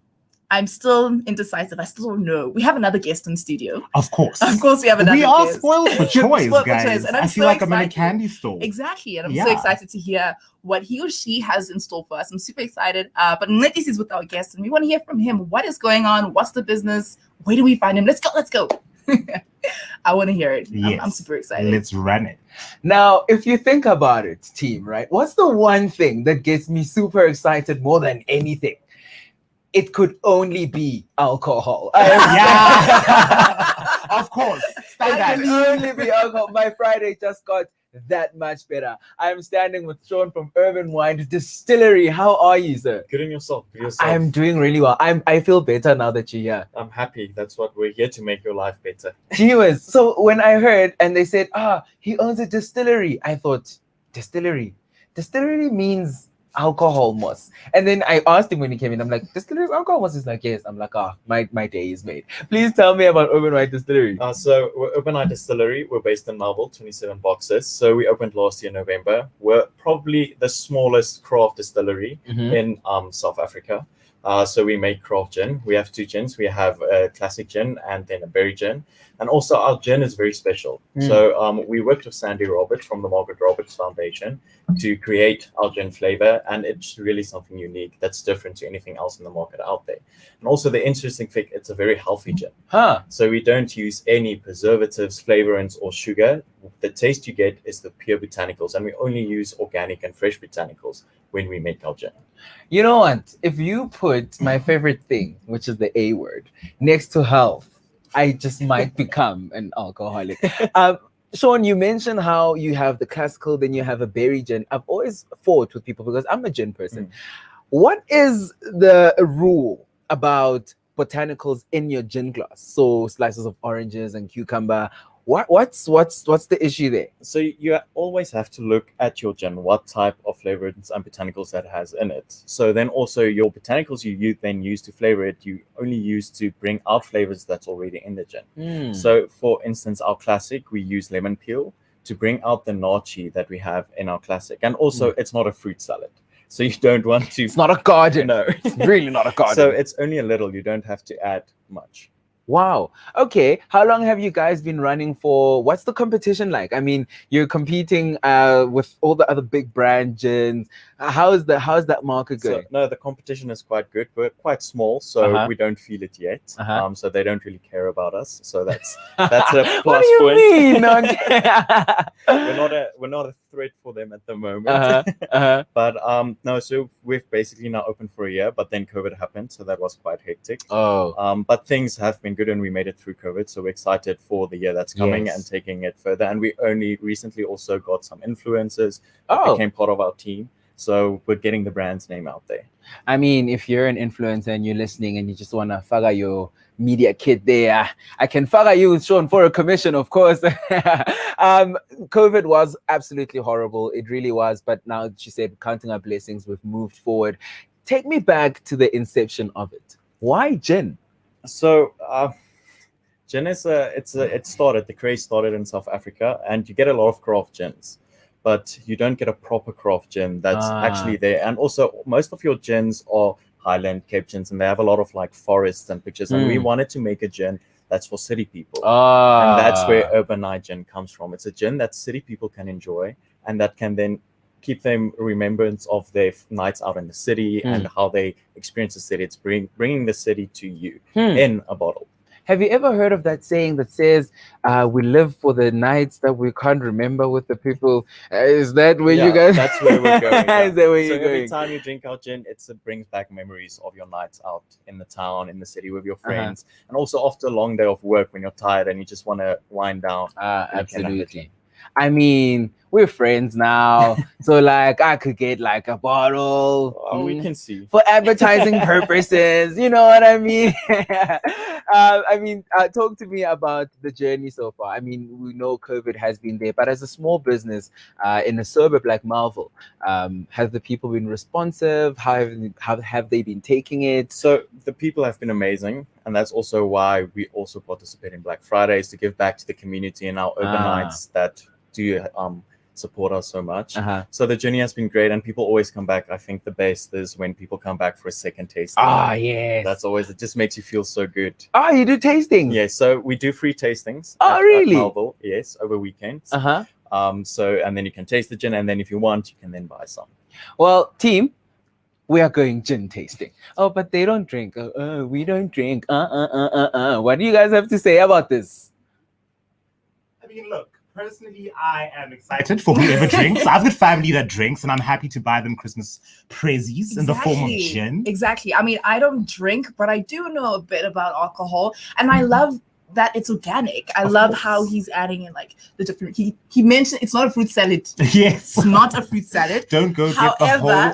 I'm still indecisive. I still don't know. We have another guest in studio. Of course. Of course we have another guest. We are spoiled for choice, guys. And I feel like I'm in a candy store. Exactly. And I'm so excited to hear what he or she has in store for us. I'm super excited. But Mncedisi is with our guest and we want to hear from him. What is going on? What's the business? Where do we find him? Let's go. I want to hear it. Yes. I'm super excited. Let's run it. Now, if you think about it, team, right? What's the one thing that gets me super excited more than anything? It could only be alcohol. Yeah. Of course. It can only be alcohol. My Friday just got that much better. I am standing with Sean from Urban Wine Distillery. How are you, sir? Good in yourself. Good yourself. I'm doing really well. I feel better now that you're here. I'm happy. That's what we're here to make your life better. Gee, so when I heard and they said, he owns a distillery, I thought, distillery means alcohol moss. And then I asked him when he came in, I'm like, distillery alcohol moss? He's like, yes. I'm like, my day is made. Please tell me about Urban Wine Distillery. So we're Urban Wine Distillery. We're based in Melville, 27 boxes. So we opened last year, November. We're probably the smallest craft distillery in South Africa. So we make craft gin. We have 2 gins. We have a classic gin and then a berry gin. And also our gin is very special. So we worked with Sandy Roberts from the Margaret Roberts Foundation to create our gin flavor. And it's really something unique that's different to anything else in the market out there. And also the interesting thing, it's a very healthy gin. So we don't use any preservatives, flavorants, or sugar. The taste you get is the pure botanicals. And we only use organic and fresh botanicals when we make our gin. You know what? If you put my favorite thing, which is the A word, next to health, I just might become an alcoholic. Sean, you mentioned how you have the classical, then you have a berry gin. I've always fought with people because I'm a gin person. What is the rule about botanicals in your gin glass? So slices of oranges and cucumber. What's the issue there? So you always have to look at your gin, what type of flavorants and botanicals that has in it. So then also your botanicals you then use to flavor it, you only use to bring out flavors that's already in the gin. So for instance, our classic, we use lemon peel to bring out the nachi that we have in our classic. And also it's not a fruit salad. So you don't want to... It's not a garden. No. It's really not a garden. So it's only a little. You don't have to add much. Wow. Okay. How long have you guys been running for? What's the competition like? I mean, you're competing with all the other big brand gins. How's that market going? So, no, the competition is quite good. We're quite small, so we don't feel it yet. So they don't really care about us. So that's a plus what do you point. mean? Okay. we're not a threat for them at the moment. But no, so we've basically now opened for a year, but then COVID happened, so that was quite hectic. But things have been good and we made it through COVID, so we're excited for the year that's coming and taking it further. And we only recently also got some influencers that became part of our team, so we're getting the brand's name out there. I mean, if you're an influencer and you're listening and you just want to figure your media kit there, I can figure you with Sean for a commission, of course. COVID was absolutely horrible. It really was. But now she said, counting our blessings, we've moved forward. Take me back to the inception of it. Why gin? So gin is the craze started in South Africa, and you get a lot of craft gins, but you don't get a proper craft gin that's actually there. And also most of your gins are Highland Cape gins, and they have a lot of like forests and pictures. And we wanted to make a gin that's for city people, and that's where Urban Night Gin comes from. It's a gin that city people can enjoy, and that can then keep them remembrance of their nights out in the city and how they experience the city. It's bringing the city to you in a bottle. Have you ever heard of that saying that says, we live for the nights that we can't remember with the people? Is that where you guys... That's where we're going. Is that where you're going? Every time you drink our gin, it brings back memories of your nights out in the town, in the city with your friends. And also after a long day of work when you're tired and you just want to wind down. Absolutely. I mean, we're friends now, so like I could get like a bottle. We can see for advertising purposes. You know what I mean? Talk to me about the journey so far. I mean, we know COVID has been there, but as a small business in a suburb like Melville, have the people been responsive? How have they been taking it? So the people have been amazing, and that's also why we also participate in Black Fridays to give back to the community and our urban nights that do support us so much. So the journey has been great, and people always come back. I think the best is when people come back for a second tasting. Yes. That's always, it just makes you feel so good. You do tastings? Yes, so we do free tastings. Really? At Melville, yes, over weekends. So, and then you can taste the gin, and then if you want, you can then buy some. Well, team, we are going gin tasting. But they don't drink. We don't drink. What do you guys have to say about this? I mean, look. Personally, I am excited for whoever drinks. I've got family that drinks, and I'm happy to buy them Christmas prezzies in the form of gin. Exactly. I mean, I don't drink, but I do know a bit about alcohol, and I love that it's organic. I love how he's adding in like the different. He mentioned it's not a fruit salad. Yes, It's not a fruit salad. Don't go get the whole.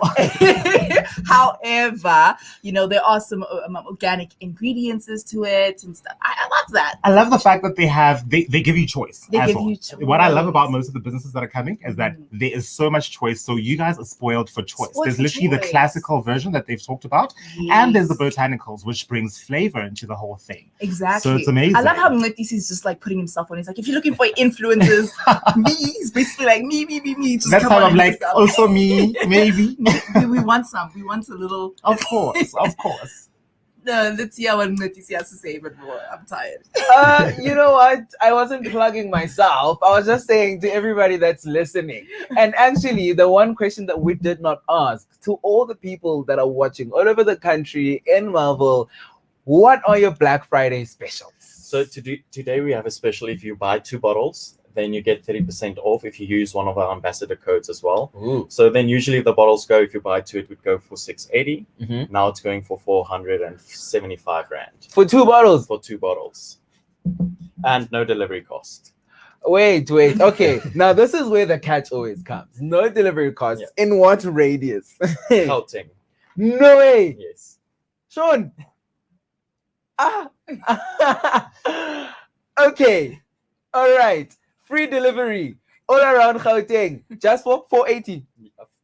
However, you know, there are some organic ingredients to it and stuff. I love that. I love the fact that they give you choice. They as give well. you choice. What I love about most of the businesses that are coming is that there is so much choice. So you guys are spoiled for choice. Spoiled there's for literally the choice. classical version that they've talked about, and there's the botanicals, which brings flavor into the whole thing. Exactly. So it's amazing. I love how Mncedisi is just like putting himself on. He's like, if you're looking for influencers, me. He's basically like me. Just That's come how on I'm and like, do stuff. also me, maybe. we want some. We want a little. Of course. Let's hear what Mncedisi has to say, but more. I'm tired. You know what? I wasn't plugging myself. I was just saying to everybody that's listening. And actually, the one question that we did not ask to all the people that are watching all over the country in Melville, what are your Black Friday specials? So today we have a special. If you buy 2 bottles, then you get 30% off if you use one of our ambassador codes as well. Ooh. So then usually the bottles go, if you buy 2, it would go for 680. Mhm. Now it's going for 475 rand For 2 bottles. for 2 bottles, and no delivery cost. Wait. Okay. Now this is where the catch always comes. No delivery costs. Yeah. In what radius? Gauteng. No way. Yes. Sean. Okay. All right. Free delivery all around Gauteng. Just for 480.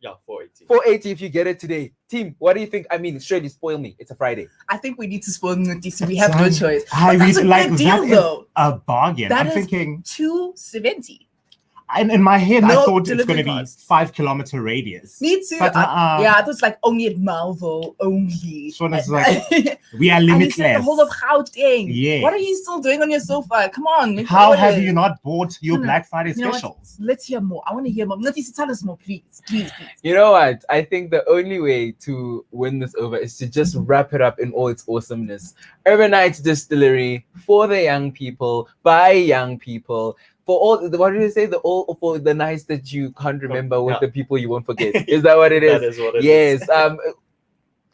Yeah, 480. 480 if you get it today. Team, what do you think? I mean, surely spoil me. It's a Friday. I think we need to spoil Mncedisi. We have no choice. I But that's really a like good deal, that. though. Is a bargain. That I'm is thinking. 270. And in my head, I No thought it's going to delivery be costs. 5-kilometer radius. Me too. But, Yeah, I thought it's like only at Melville, only. Sean is like, we are and he said the limitless. whole of Gauteng. Yes. What are you still doing on your sofa? Come on. make How orders. have you not bought your No, Black Friday You know what? specials? Let's hear more. I want to hear more. Mncedisi, tell us more, please. Please. You know what? I think the only way to win this over is to just wrap it up in all its awesomeness. Urbanite Distillery for the young people, by young people. For all, what did you say? For the nights that you can't remember with Yeah. the people you won't forget. Is that what it is? That is what it is. Yes.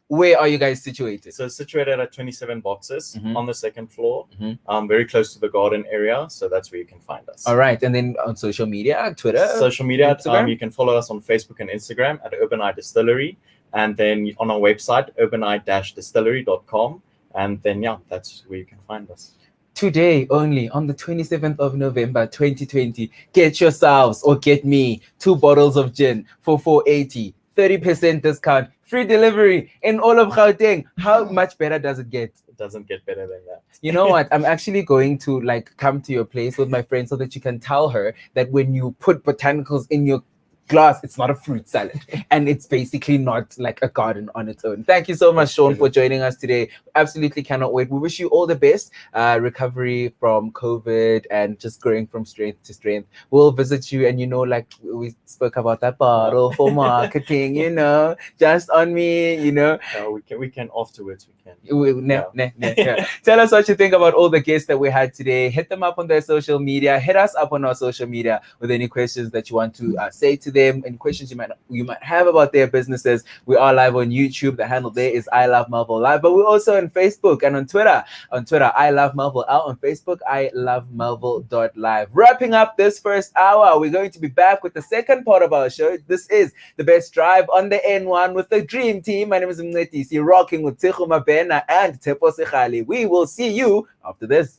Where are you guys situated? So situated at 27 boxes Mhm. on the 2nd floor, Mhm. very close to the garden area. So that's where you can find us. All right, and then on social media, Twitter, Social media, Instagram? you can follow us on Facebook and Instagram at Urbanite Distillery, and then on our website, urbanite-distillery.com. And then, yeah, that's where you can find us. Today only on the 27th of November 2020, get yourselves or get me 2 bottles of gin for 480, 30% discount, free delivery in all of Gauteng. How much better does it get? It doesn't get better than that. You know what? I'm actually going to like come to your place with my friend so that you can tell her that when you put botanicals in your glass, it's not a fruit salad, and it's basically not like a garden on its own. Thank you so much, Sean, for joining us today. Absolutely cannot wait. We wish you all the best recovery from COVID and just growing from strength to strength. We'll visit you, and like we spoke about that bottle for marketing, just on me, We can afterwards. We can. Yeah. Tell us what you think about all the guests that we had today. Hit them up on their social media. Hit us up on our social media with any questions that you want to say to them, and questions you might have about their businesses. We are live on YouTube. The handle there is I Love Melville Live, but we're also on Facebook and on Twitter. On Twitter, I Love Melville out. On Facebook, I Love Melville.live. Wrapping up this first hour, we're going to be back with the second part of our show. This is the best drive on the N1 with the dream team. My name is Mncedisi, rocking with Tshepo, MABENA, and Tshepo. We will see you after this.